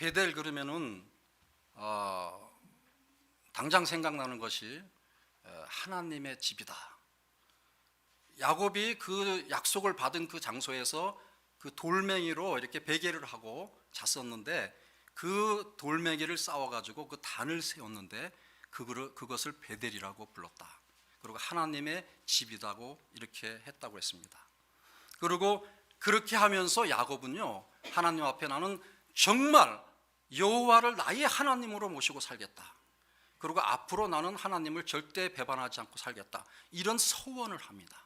베델 그러면은 당장 생각나는 것이 하나님의 집이다. 야곱이 그 약속을 받은 그 장소에서 그 돌멩이로 이렇게 베개를 하고 잤었는데, 그 돌멩이를 쌓아가지고 그 단을 세웠는데 그것을 베델이라고 불렀다. 그리고 하나님의 집이라고 이렇게 했다고 했습니다. 그리고 그렇게 하면서 야곱은요, 하나님 앞에 나는 정말 여호와를 나의 하나님으로 모시고 살겠다. 그리고 앞으로 나는 하나님을 절대 배반하지 않고 살겠다. 이런 서원을 합니다.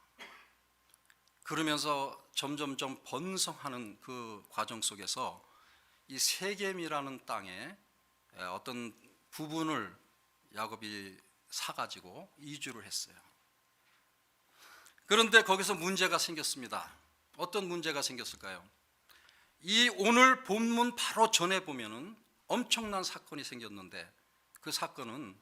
그러면서 점점점 번성하는 그 과정 속에서 이 세겜이라는 땅에 어떤 부분을 야곱이 사가지고 이주를 했어요. 그런데 거기서 문제가 생겼습니다. 어떤 문제가 생겼을까요? 이 오늘 본문 바로 전에 보면은 엄청난 사건이 생겼는데, 그 사건은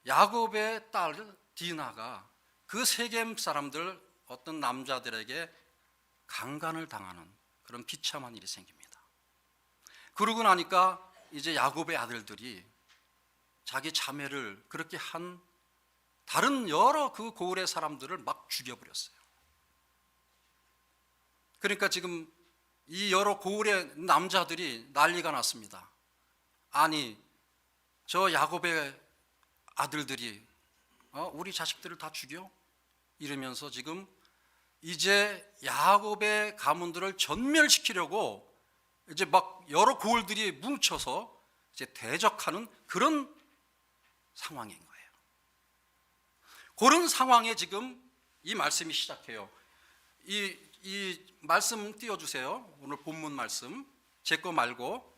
야곱의 딸 디나가 그 세겜 사람들 어떤 남자들에게 강간을 당하는 그런 비참한 일이 생깁니다. 그러고 나니까 이제 야곱의 아들들이 자기 자매를 그렇게 한 다른 여러 그 고을의 사람들을 막 죽여버렸어요. 그러니까 지금 이 여러 고을의 남자들이 난리가 났습니다. 아니, 저 야곱의 아들들이 우리 자식들을 다 죽여? 이러면서 지금 이제 야곱의 가문들을 전멸시키려고 이제 막 여러 고을들이 뭉쳐서 이제 대적하는 그런 상황인 거예요. 그런 상황에 지금 이 말씀이 시작해요. 이 말씀 띄워주세요. 오늘 본문 말씀 제 거 말고.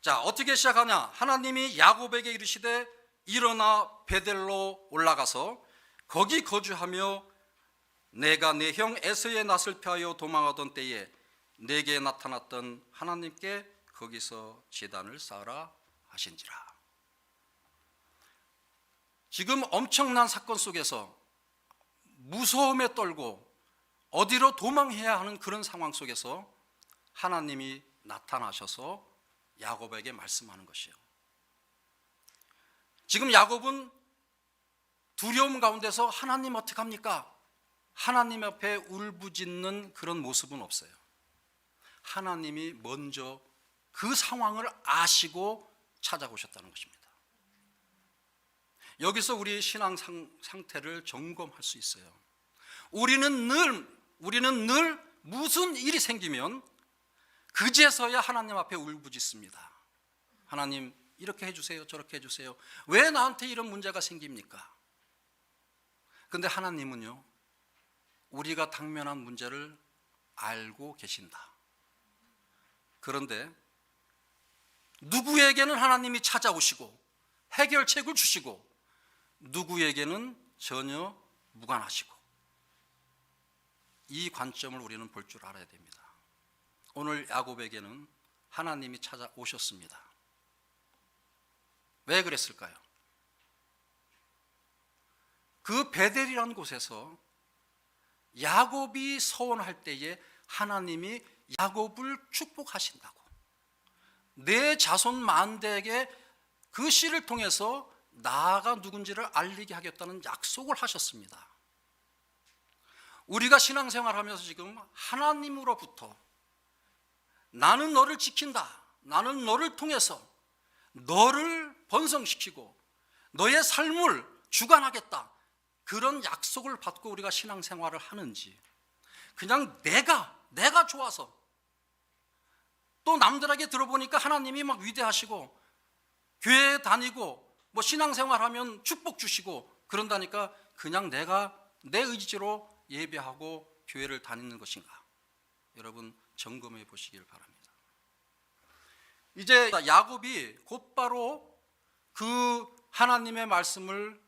자, 어떻게 시작하냐? 하나님이 야곱에게 이르시되 일어나 베델로 올라가서 거기 거주하며 내가 내 형 에서의 낯을 피하여 도망하던 때에 내게 나타났던 하나님께 거기서 제단을 쌓으라 하신지라. 지금 엄청난 사건 속에서 무서움에 떨고 어디로 도망해야 하는 그런 상황 속에서 하나님이 나타나셔서 야곱에게 말씀하는 것이에요. 지금 야곱은 두려움 가운데서 하나님 어떡합니까? 하나님 앞에 울부짖는 그런 모습은 없어요. 하나님이 먼저 그 상황을 아시고 찾아오셨다는 것입니다. 여기서 우리의 신앙 상태를 점검할 수 있어요. 우리는 늘 무슨 일이 생기면 그제서야 하나님 앞에 울부짖습니다. 하나님 이렇게 해주세요, 저렇게 해주세요. 왜 나한테 이런 문제가 생깁니까? 그런데 하나님은요, 우리가 당면한 문제를 알고 계신다. 그런데 누구에게는 하나님이 찾아오시고 해결책을 주시고 누구에게는 전혀 무관하시고, 이 관점을 우리는 볼 줄 알아야 됩니다. 오늘 야곱에게는 하나님이 찾아오셨습니다. 왜 그랬을까요? 그 베델이라는 곳에서 야곱이 서원할 때에 하나님이 야곱을 축복하신다고, 내 자손 만대에게 그 씨를 통해서 나가 누군지를 알리게 하겠다는 약속을 하셨습니다. 우리가 신앙생활하면서 지금 하나님으로부터 나는 너를 지킨다, 나는 너를 통해서 너를 번성시키고 너의 삶을 주관하겠다, 그런 약속을 받고 우리가 신앙생활을 하는지, 그냥 내가 좋아서, 또 남들에게 들어보니까 하나님이 막 위대하시고 교회 다니고 뭐 신앙생활하면 축복 주시고 그런다니까 그냥 내가 내 의지로 예배하고 교회를 다니는 것인가? 여러분 점검해 보시길 바랍니다. 이제 야곱이 곧바로 그 하나님의 말씀을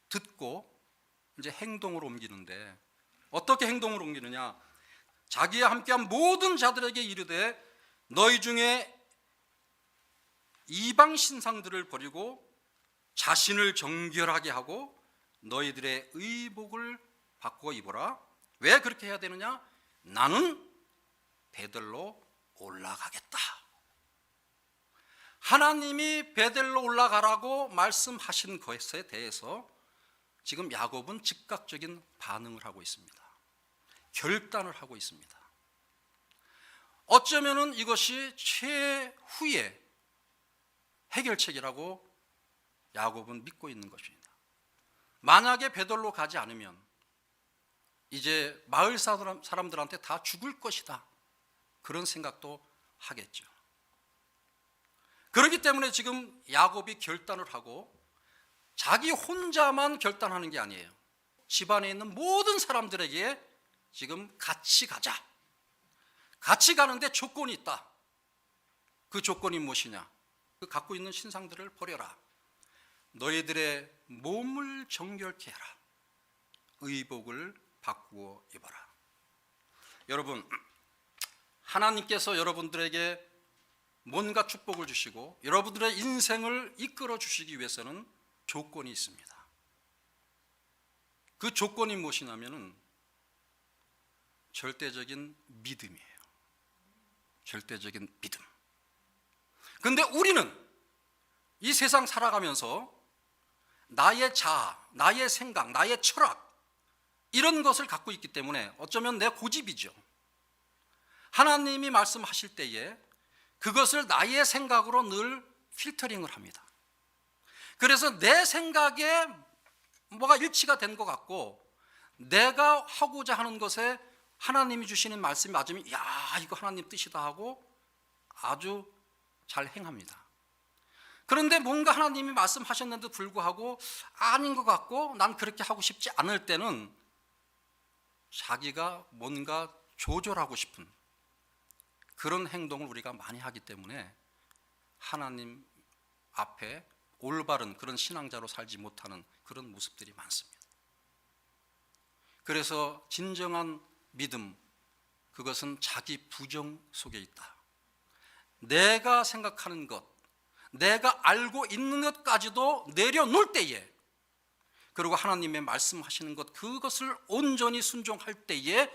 듣고 이제 행동으로 옮기는데, 어떻게 행동을 옮기느냐? 자기와 함께한 모든 자들에게 이르되 너희 중에 이방 신상들을 버리고 자신을 정결하게 하고 너희들의 의복을 바꾸어 입어라. 왜 그렇게 해야 되느냐? 나는 베델로 올라가겠다. 하나님이 베델로 올라가라고 말씀하신 것에 대해서 지금 야곱은 즉각적인 반응을 하고 있습니다. 결단을 하고 있습니다. 어쩌면은 이것이 최후의 해결책이라고 야곱은 믿고 있는 것입니다. 만약에 베델로 가지 않으면 이제 마을 사람들한테 다 죽을 것이다, 그런 생각도 하겠죠. 그렇기 때문에 지금 야곱이 결단을 하고 자기 혼자만 결단하는 게 아니에요. 집안에 있는 모든 사람들에게 지금 같이 가자, 같이 가는데 조건이 있다. 그 조건이 무엇이냐? 그 갖고 있는 신상들을 버려라. 너희들의 몸을 정결케 해라. 의복을 바꾸어 입어라. 여러분, 하나님께서 여러분들에게 뭔가 축복을 주시고 여러분들의 인생을 이끌어 주시기 위해서는 조건이 있습니다. 그 조건이 무엇이냐면은 절대적인 믿음이에요. 절대적인 믿음. 근데 우리는 이 세상 살아가면서 나의 자아, 나의 생각, 나의 철학, 이런 것을 갖고 있기 때문에 어쩌면 내 고집이죠. 하나님이 말씀하실 때에 그것을 나의 생각으로 늘 필터링을 합니다. 그래서 내 생각에 뭐가 일치가 된 것 같고 내가 하고자 하는 것에 하나님이 주시는 말씀이 맞으면 야, 이거 하나님 뜻이다 하고 아주 잘 행합니다. 그런데 뭔가 하나님이 말씀하셨는데도 불구하고 아닌 것 같고 난 그렇게 하고 싶지 않을 때는 자기가 뭔가 조절하고 싶은 그런 행동을 우리가 많이 하기 때문에 하나님 앞에 올바른 그런 신앙자로 살지 못하는 그런 모습들이 많습니다. 그래서 진정한 믿음, 그것은 자기 부정 속에 있다. 내가 생각하는 것, 내가 알고 있는 것까지도 내려놓을 때에, 그리고 하나님의 말씀하시는 것, 그것을 온전히 순종할 때에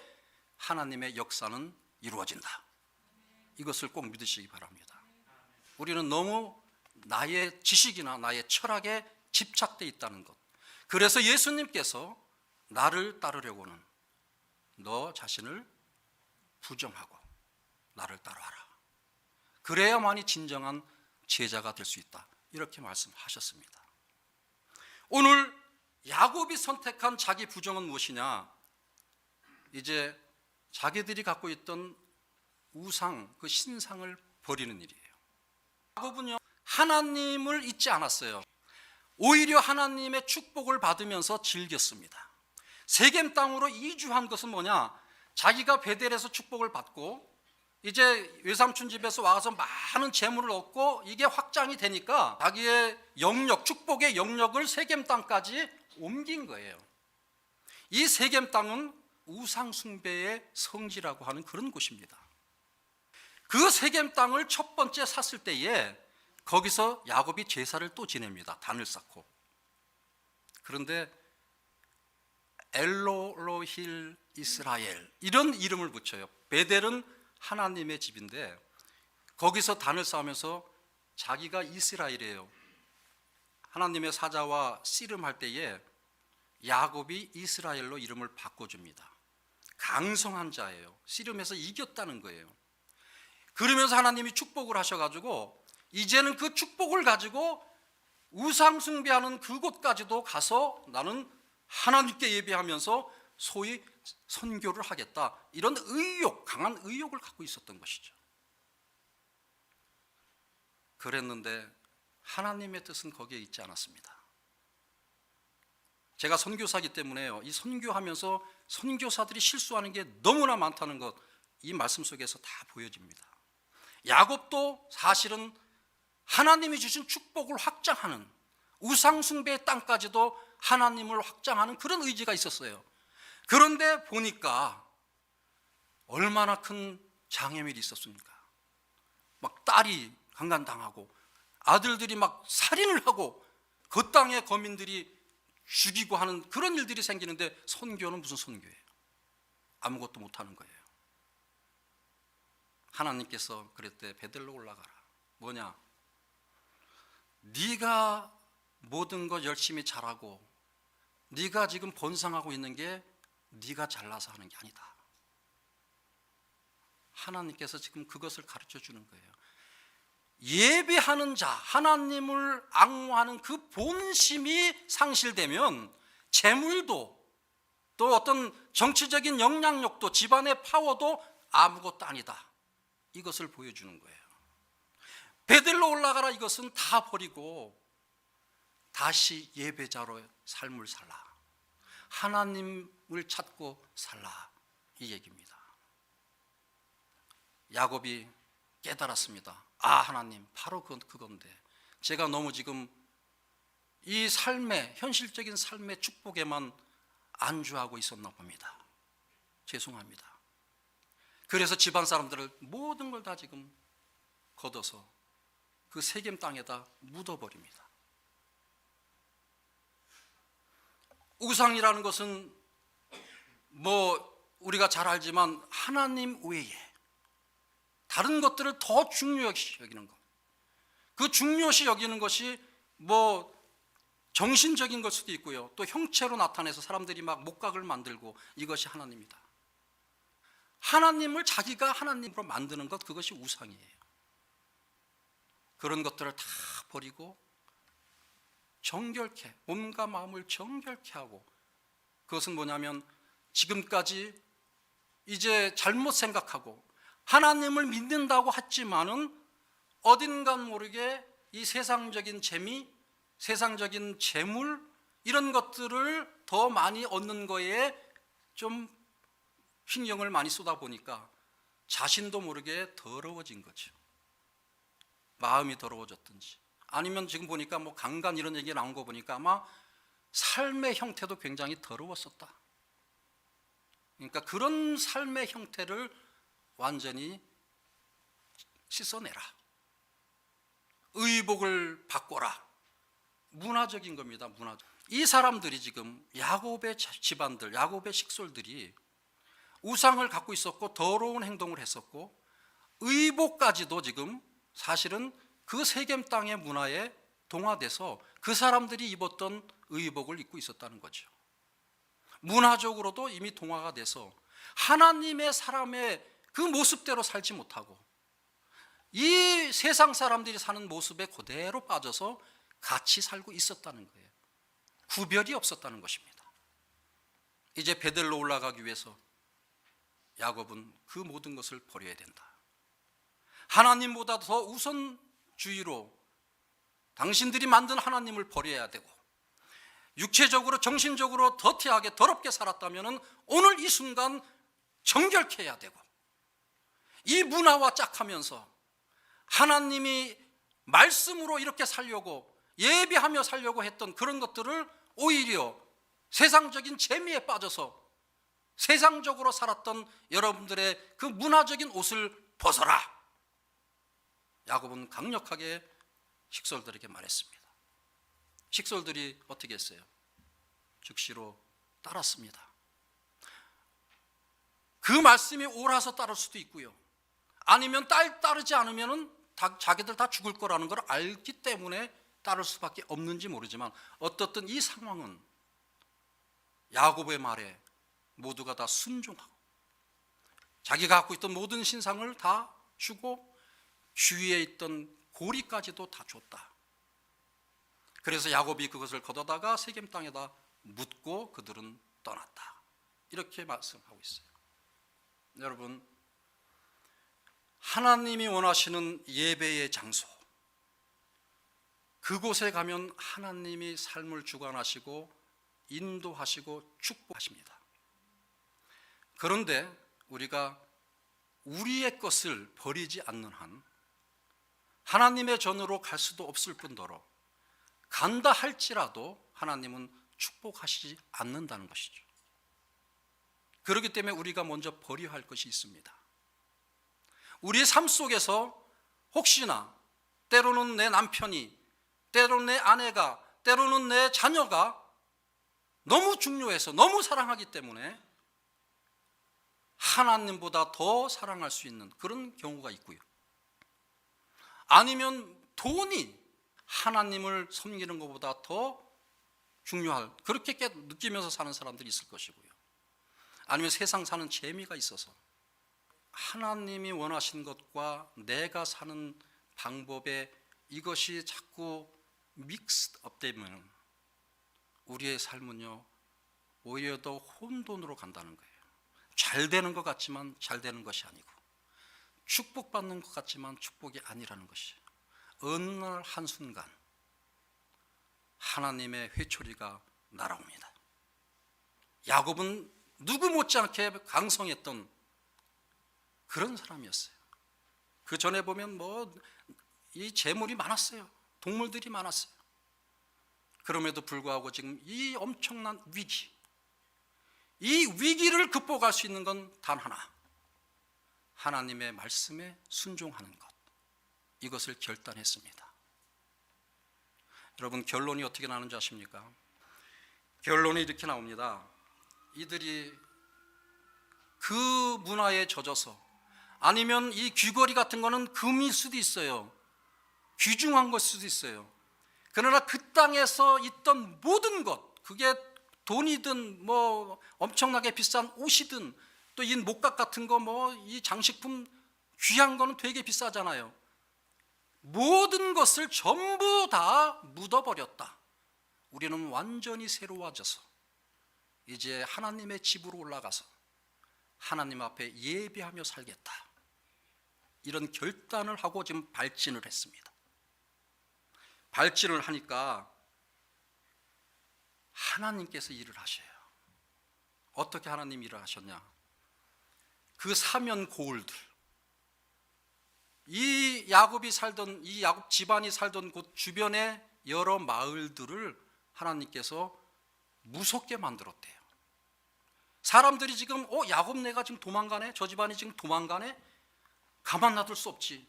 하나님의 역사는 이루어진다. 이것을 꼭 믿으시기 바랍니다. 우리는 너무 나의 지식이나 나의 철학에 집착되어 있다는 것. 그래서 예수님께서 나를 따르려고는 너 자신을 부정하고 나를 따라와라. 그래야만이 진정한 제자가 될 수 있다. 이렇게 말씀하셨습니다. 오늘 야곱이 선택한 자기 부정은 무엇이냐? 이제 자기들이 갖고 있던 우상, 그 신상을 버리는 일이에요. 야곱은요, 하나님을 잊지 않았어요. 오히려 하나님의 축복을 받으면서 즐겼습니다. 세겜 땅으로 이주한 것은 뭐냐? 자기가 베델에서 축복을 받고 이제 외삼촌 집에서 와서 많은 재물을 얻고 이게 확장이 되니까 자기의 영역, 축복의 영역을 세겜 땅까지 옮긴 거예요. 이 세겜 땅은 우상 숭배의 성지라고 하는 그런 곳입니다. 그 세겜 땅을 첫 번째 샀을 때에 거기서 야곱이 제사를 또 지냅니다. 단을 쌓고. 그런데 엘로로힐 이스라엘 이런 이름을 붙여요. 베델은 하나님의 집인데 거기서 단을 쌓으면서 자기가 이스라엘이에요. 하나님의 사자와 씨름할 때에 야곱이 이스라엘로 이름을 바꿔줍니다. 강성한 자예요. 씨름해서 이겼다는 거예요. 그러면서 하나님이 축복을 하셔가지고 이제는 그 축복을 가지고 우상 숭배하는 그곳까지도 가서 나는 하나님께 예배하면서 소위 선교를 하겠다, 이런 의욕, 강한 의욕을 갖고 있었던 것이죠. 그랬는데 하나님의 뜻은 거기에 있지 않았습니다. 제가 선교사이기 때문에요, 이 선교하면서 선교사들이 실수하는 게 너무나 많다는 것, 이 말씀 속에서 다 보여집니다. 야곱도 사실은 하나님이 주신 축복을 확장하는, 우상 숭배의 땅까지도 하나님을 확장하는 그런 의지가 있었어요. 그런데 보니까 얼마나 큰 장애물이 있었습니까? 막 딸이 강간당하고 아들들이 막 살인을 하고 그 땅의 거민들이 죽이고 하는 그런 일들이 생기는데 선교는 무슨 선교예요? 아무것도 못하는 거예요. 하나님께서 그랬대. 베델로 올라가라. 뭐냐? 네가 모든 것 열심히 잘하고 네가 지금 번성하고 있는 게 네가 잘나서 하는 게 아니다. 하나님께서 지금 그것을 가르쳐 주는 거예요. 예배하는 자, 하나님을 앙호하는 그 본심이 상실되면 재물도 또 어떤 정치적인 영향력도 집안의 파워도 아무것도 아니다. 이것을 보여주는 거예요. 베들로 올라가라, 이것은 다 버리고 다시 예배자로 삶을 살라. 하나님을 찾고 살라. 이 얘기입니다. 야곱이 깨달았습니다. 아, 하나님, 바로 그건데 제가 너무 지금 이 삶의 현실적인 삶의 축복에만 안주하고 있었나 봅니다. 죄송합니다. 그래서 집안 사람들을 모든 걸 다 지금 걷어서 그 세겜 땅에다 묻어버립니다. 우상이라는 것은 우리가 잘 알지만 하나님 외에 다른 것들을 더 중요시 여기는 것. 그 중요시 여기는 것이 정신적인 걸 수도 있고요. 또 형체로 나타내서 사람들이 막 목각을 만들고, 이것이 하나님이다. 하나님을 자기가 하나님으로 만드는 것, 그것이 우상이에요. 그런 것들을 다 버리고 정결케, 몸과 마음을 정결케 하고, 그것은 뭐냐면 지금까지 이제 잘못 생각하고 하나님을 믿는다고 했지만은 어딘가 모르게 이 세상적인 재미, 세상적인 재물, 이런 것들을 더 많이 얻는 거에 좀 신경을 많이 쏟아 보니까 자신도 모르게 더러워진 거죠. 마음이 더러워졌든지, 아니면 지금 보니까 강간 이런 얘기 나온 거 보니까 아마 삶의 형태도 굉장히 더러웠었다. 그러니까 그런 삶의 형태를 완전히 씻어내라. 의복을 바꿔라. 문화적인 겁니다. 문화적. 이 사람들이 지금 야곱의 집안들, 야곱의 식솔들이 우상을 갖고 있었고 더러운 행동을 했었고 의복까지도 지금 사실은 그 세겜 땅의 문화에 동화돼서 그 사람들이 입었던 의복을 입고 있었다는 거죠. 문화적으로도 이미 동화가 돼서 하나님의 사람의 그 모습대로 살지 못하고 이 세상 사람들이 사는 모습에 그대로 빠져서 같이 살고 있었다는 거예요. 구별이 없었다는 것입니다. 이제 베델로 올라가기 위해서 야곱은 그 모든 것을 버려야 된다. 하나님보다 더 우선주의로 당신들이 만든 하나님을 버려야 되고, 육체적으로 정신적으로 더티하게 더럽게 살았다면 오늘 이 순간 정결케 해야 되고, 이 문화와 짝하면서 하나님이 말씀으로 이렇게 살려고 예비하며 살려고 했던 그런 것들을 오히려 세상적인 재미에 빠져서 세상적으로 살았던 여러분들의 그 문화적인 옷을 벗어라. 야곱은 강력하게 식솔들에게 말했습니다. 식솔들이 어떻게 했어요? 즉시로 따랐습니다. 그 말씀이 옳아서 따를 수도 있고요, 아니면 따르지 않으면 자기들 다 죽을 거라는 걸 알기 때문에 따를 수밖에 없는지 모르지만, 어떻든 이 상황은 야곱의 말에 모두가 다 순종하고 자기가 갖고 있던 모든 신상을 다 주고 주위에 있던 고리까지도 다 줬다. 그래서 야곱이 그것을 걷어다가 세겜 땅에다 묻고 그들은 떠났다. 이렇게 말씀하고 있어요. 여러분, 하나님이 원하시는 예배의 장소, 그곳에 가면 하나님이 삶을 주관하시고 인도하시고 축복하십니다. 그런데 우리가 우리의 것을 버리지 않는 한 하나님의 전으로 갈 수도 없을 뿐더러 간다 할지라도 하나님은 축복하시지 않는다는 것이죠. 그렇기 때문에 우리가 먼저 버려야 할 것이 있습니다. 우리의 삶 속에서 혹시나 때로는 내 남편이, 때로는 내 아내가, 때로는 내 자녀가 너무 중요해서 너무 사랑하기 때문에 하나님보다 더 사랑할 수 있는 그런 경우가 있고요, 아니면 돈이 하나님을 섬기는 것보다 더 중요할, 그렇게 느끼면서 사는 사람들이 있을 것이고요. 아니면 세상 사는 재미가 있어서 하나님이 원하신 것과 내가 사는 방법에 이것이 자꾸 믹스업 되면 우리의 삶은요 오히려 더 혼돈으로 간다는 거예요. 잘 되는 것 같지만 잘 되는 것이 아니고, 축복받는 것 같지만 축복이 아니라는 것이에요. 어느 날 한순간 하나님의 회초리가 날아옵니다. 야곱은 누구 못지않게 강성했던 그런 사람이었어요. 그 전에 보면 이 재물이 많았어요. 동물들이 많았어요. 그럼에도 불구하고 지금 이 엄청난 위기, 이 위기를 극복할 수 있는 건 단 하나, 하나님의 말씀에 순종하는 것, 이것을 결단했습니다. 여러분, 결론이 어떻게 나는지 아십니까? 결론이 이렇게 나옵니다. 이들이 그 문화에 젖어서, 아니면 이 귀걸이 같은 거는 금일 수도 있어요. 귀중한 것 수도 있어요. 그러나 그 땅에서 있던 모든 것, 그게 돈이든 엄청나게 비싼 옷이든 또 이 목각 같은 거 이 장식품 귀한 거는 되게 비싸잖아요. 모든 것을 전부 다 묻어버렸다. 우리는 완전히 새로워져서 이제 하나님의 집으로 올라가서 하나님 앞에 예배하며 살겠다, 이런 결단을 하고 지금 발진을 했습니다. 발진을 하니까 하나님께서 일을 하셔요. 어떻게 하나님 일을 하셨냐? 그 사면 고을들, 이 야곱 집안이 살던 곳 주변의 여러 마을들을 하나님께서 무섭게 만들었대요. 사람들이 지금 야곱네가 지금 도망가네, 저 집안이 지금 도망가네, 가만 놔둘 수 없지.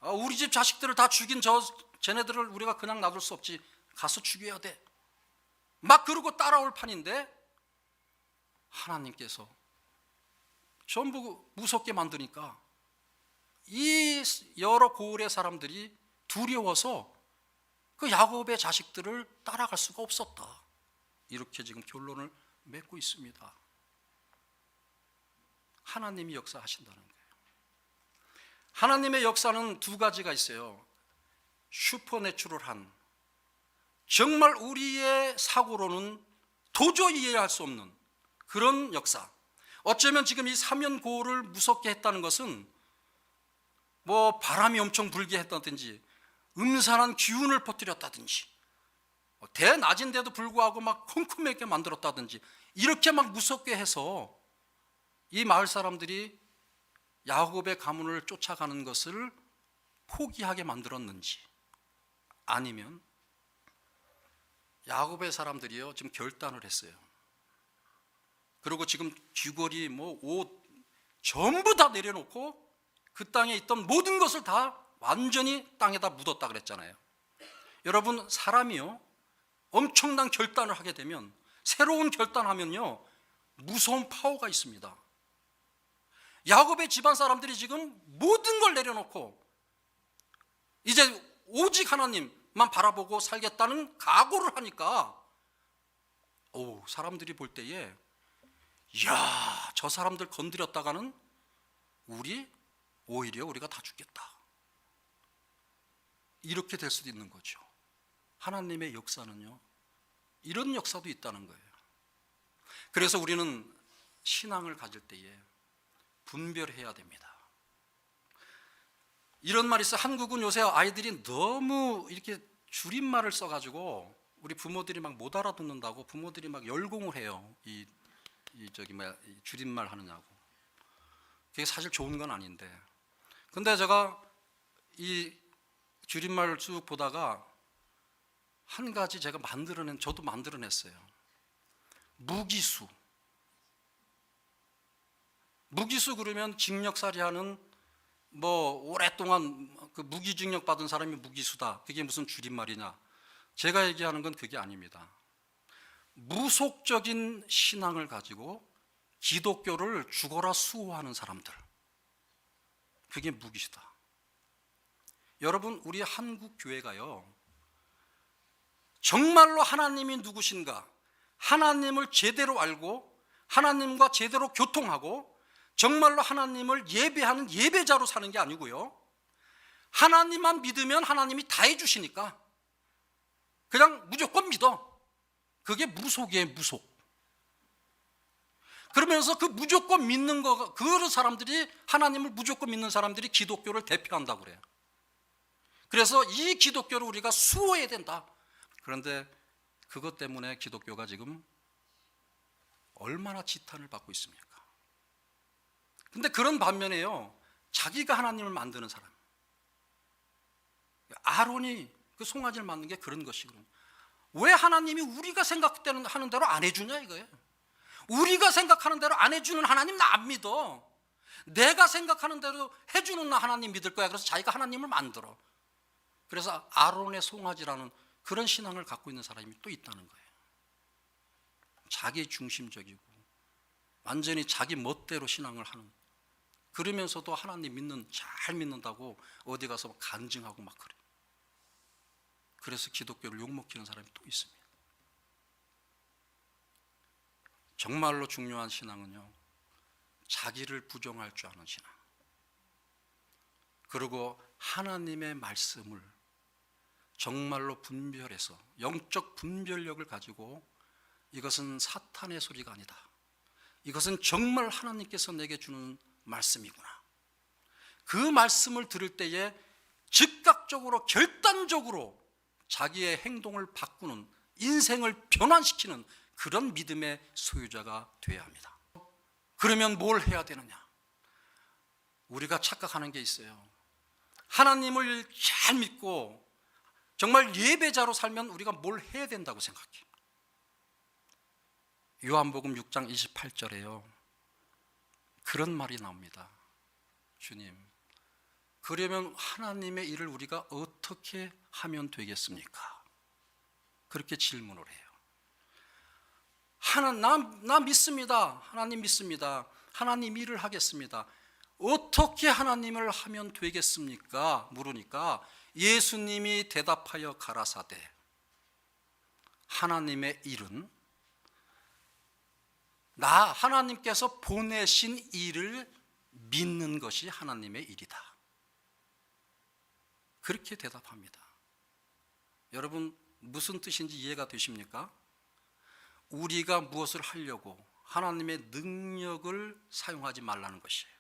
우리 집 자식들을 다 죽인 쟤네들을 우리가 그냥 놔둘 수 없지. 가서 죽여야 돼. 막 그러고 따라올 판인데 하나님께서 전부 무섭게 만드니까 이 여러 고을의 사람들이 두려워서 그 야곱의 자식들을 따라갈 수가 없었다. 이렇게 지금 결론을 맺고 있습니다. 하나님이 역사하신다는 거예요. 하나님의 역사는 두 가지가 있어요. 슈퍼내추럴한, 정말 우리의 사고로는 도저히 이해할 수 없는 그런 역사. 어쩌면 지금 이 사면고를 무섭게 했다는 것은 바람이 엄청 불게 했다든지 음산한 기운을 퍼뜨렸다든지 대낮인데도 불구하고 막 컴컴하게 만들었다든지 이렇게 막 무섭게 해서 이 마을 사람들이 야곱의 가문을 쫓아가는 것을 포기하게 만들었는지, 아니면 야곱의 사람들이요 지금 결단을 했어요. 그리고 지금 귀걸이 옷 전부 다 내려놓고 그 땅에 있던 모든 것을 다 완전히 땅에다 묻었다 그랬잖아요. 여러분, 사람이요 엄청난 결단을 하게 되면, 새로운 결단하면요 무서운 파워가 있습니다. 야곱의 집안 사람들이 지금 모든 걸 내려놓고 이제 오직 하나님만 바라보고 살겠다는 각오를 하니까 사람들이 볼 때에 이야, 저 사람들 건드렸다가는 오히려 우리가 다 죽겠다, 이렇게 될 수도 있는 거죠. 하나님의 역사는요 이런 역사도 있다는 거예요. 그래서 우리는 신앙을 가질 때에 분별해야 됩니다. 이런 말이 있어요. 한국은 요새 아이들이 너무 이렇게 줄임말을 써가지고 우리 부모들이 막 못 알아듣는다고 부모들이 막 열공을 해요. 이 줄임말 하느냐고. 그게 사실 좋은 건 아닌데. 근데 제가 이 줄임말을 쭉 보다가 한 가지 저도 만들어냈어요. 무기수. 무기수 그러면 징역살이하는 오랫동안 그 무기징역 받은 사람이 무기수다. 그게 무슨 줄임말이냐? 제가 얘기하는 건 그게 아닙니다. 무속적인 신앙을 가지고 기독교를 죽어라 수호하는 사람들, 그게 무기수다. 여러분, 우리 한국 교회가요 정말로 하나님이 누구신가, 하나님을 제대로 알고 하나님과 제대로 교통하고 정말로 하나님을 예배하는 예배자로 사는 게 아니고요, 하나님만 믿으면 하나님이 다 해주시니까 그냥 무조건 믿어. 그게 무속이에요, 무속. 그러면서 그 무조건 믿는 거, 그 사람들이, 하나님을 무조건 믿는 사람들이 기독교를 대표한다고 그래요. 그래서 이 기독교를 우리가 수호해야 된다. 그런데 그것 때문에 기독교가 지금 얼마나 지탄을 받고 있습니까? 근데 그런 반면에요, 자기가 하나님을 만드는 사람, 아론이 그 송아지를 만든 게 그런 것이거든요. 왜 하나님이 우리가 생각하는 대로 안 해주냐 이거예요. 우리가 생각하는 대로 안 해주는 하나님 나 안 믿어. 내가 생각하는 대로 해주는 하나님 믿을 거야. 그래서 자기가 하나님을 만들어. 그래서 아론의 송아지라는 그런 신앙을 갖고 있는 사람이 또 있다는 거예요. 자기 중심적이고 완전히 자기 멋대로 신앙을 하는, 그러면서도 하나님 잘 믿는다고 어디 가서 간증하고 막 그래. 그래서 기독교를 욕먹히는 사람이 또 있습니다. 정말로 중요한 신앙은요, 자기를 부정할 줄 아는 신앙, 그리고 하나님의 말씀을 정말로 분별해서 영적 분별력을 가지고 이것은 사탄의 소리가 아니다, 이것은 정말 하나님께서 내게 주는 말씀이구나, 그 말씀을 들을 때에 즉각적으로 결단적으로 자기의 행동을 바꾸는, 인생을 변환시키는 그런 믿음의 소유자가 되어야 합니다. 그러면 뭘 해야 되느냐? 우리가 착각하는 게 있어요. 하나님을 잘 믿고 정말 예배자로 살면 우리가 뭘 해야 된다고 생각해요. 요한복음 6장 28절에요 그런 말이 나옵니다. 주님, 그러면 하나님의 일을 우리가 어떻게 하면 되겠습니까? 그렇게 질문을 해요. 나 믿습니다. 하나님 믿습니다. 하나님 일을 하겠습니다. 어떻게 하나님을 하면 되겠습니까? 물으니까 예수님이 대답하여 가라사대, 하나님의 일은 하나님께서 보내신 일을 믿는 것이 하나님의 일이다. 그렇게 대답합니다. 여러분, 무슨 뜻인지 이해가 되십니까? 우리가 무엇을 하려고 하나님의 능력을 사용하지 말라는 것이에요.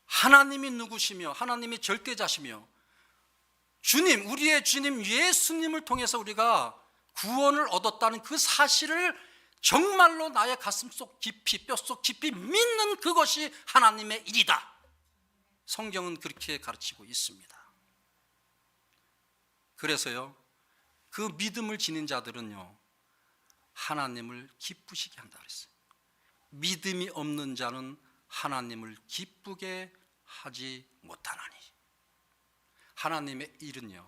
하나님이 누구시며 하나님이 절대자시며 주님, 우리의 주님 예수님을 통해서 우리가 구원을 얻었다는 그 사실을 정말로 나의 가슴속 깊이, 뼛속 깊이 믿는 그것이 하나님의 일이다. 성경은 그렇게 가르치고 있습니다. 그래서요, 그 믿음을 지닌 자들은요, 하나님을 기쁘시게 한다 그랬어요. 믿음이 없는 자는 하나님을 기쁘게 하지 못하나니. 하나님의 일은요,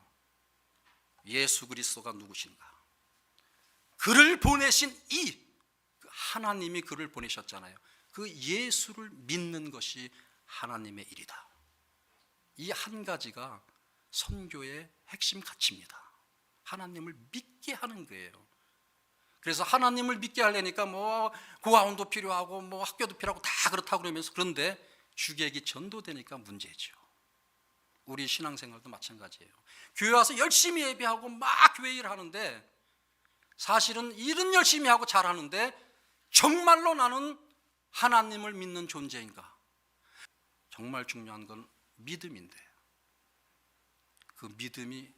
예수 그리스도가 누구신가, 그를 보내신 하나님이 그를 보내셨잖아요. 그 예수를 믿는 것이 하나님의 일이다. 이 한 가지가 선교의 핵심 가치입니다. 하나님을 믿게 하는 거예요. 그래서 하나님을 믿게 하려니까 고아원도 필요하고 학교도 필요하고 다 그렇다고 그러면서, 그런데 주객이 전도되니까 문제죠. 우리 신앙생활도 마찬가지예요. 교회 와서 열심히 예배하고 막 교회 일을 하는데 사실은 일은 열심히 하고 잘하는데 정말로 나는 하나님을 믿는 존재인가? 정말 중요한 건 믿음인데 그 믿음이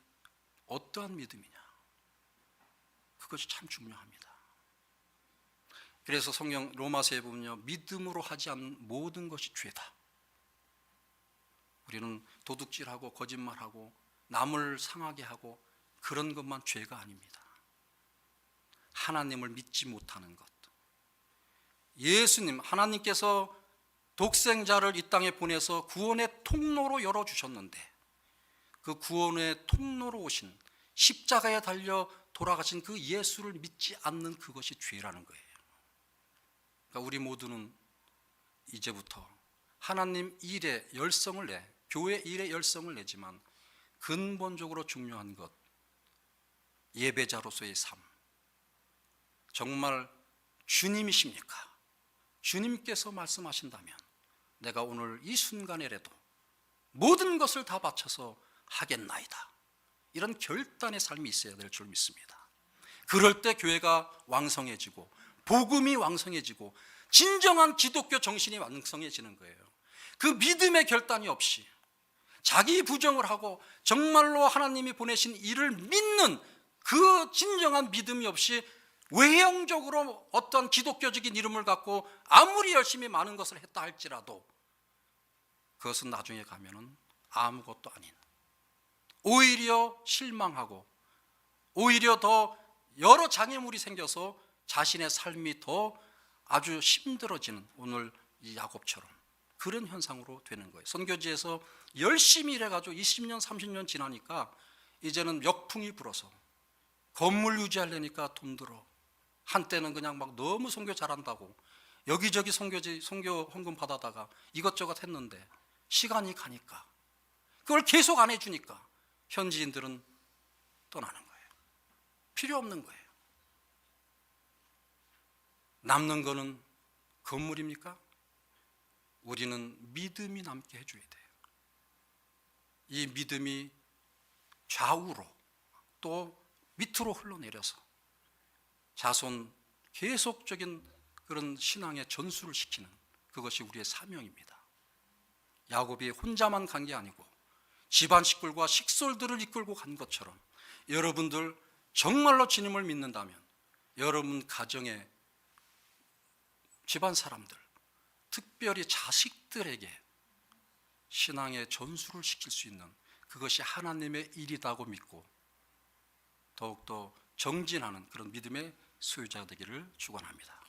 어떠한 믿음이냐? 그것이 참 중요합니다. 그래서 성경 로마서에 보면요, 믿음으로 하지 않는 모든 것이 죄다. 우리는 도둑질하고 거짓말하고 남을 상하게 하고 그런 것만 죄가 아닙니다. 하나님을 믿지 못하는 것, 예수님, 하나님께서 독생자를 이 땅에 보내서 구원의 통로로 열어주셨는데 그 구원의 통로로 오신, 십자가에 달려 돌아가신 그 예수를 믿지 않는 그것이 죄라는 거예요. 그러니까 우리 모두는 이제부터 하나님 일에 열성을 교회 일에 열성을 내지만 근본적으로 중요한 것, 예배자로서의 삶, 정말 주님이십니까? 주님께서 말씀하신다면 내가 오늘 이 순간에라도 모든 것을 다 바쳐서 하겠나이다, 이런 결단의 삶이 있어야 될 줄 믿습니다. 그럴 때 교회가 왕성해지고 복음이 왕성해지고 진정한 기독교 정신이 왕성해지는 거예요. 그 믿음의 결단이 없이 자기 부정을 하고 정말로 하나님이 보내신 일을 믿는 그 진정한 믿음이 없이 외형적으로 어떤 기독교적인 이름을 갖고 아무리 열심히 많은 것을 했다 할지라도 그것은 나중에 가면은 아무것도 아닌, 오히려 실망하고 오히려 더 여러 장애물이 생겨서 자신의 삶이 더 아주 힘들어지는 오늘 이 야곱처럼 그런 현상으로 되는 거예요. 선교지에서 열심히 일해가지고 20년 30년 지나니까 이제는 역풍이 불어서 건물 유지하려니까 돈 들어. 한때는 그냥 막 너무 선교 잘한다고 여기저기 선교 헌금 받아다가 이것저것 했는데 시간이 가니까 그걸 계속 안 해주니까 현지인들은 떠나는 거예요. 필요 없는 거예요. 남는 거는 건물입니까? 우리는 믿음이 남게 해줘야 돼요. 이 믿음이 좌우로 또 밑으로 흘러내려서 자손 계속적인 그런 신앙의 전수를 시키는, 그것이 우리의 사명입니다. 야곱이 혼자만 간 게 아니고 집안 식구들과 식솔들을 이끌고 간 것처럼 여러분들 정말로 주님을 믿는다면 여러분 가정의 집안 사람들, 특별히 자식들에게 신앙의 전수를 시킬 수 있는 그것이 하나님의 일이라고 믿고 더욱더 정진하는 그런 믿음의 소유자가 되기를 축원합니다.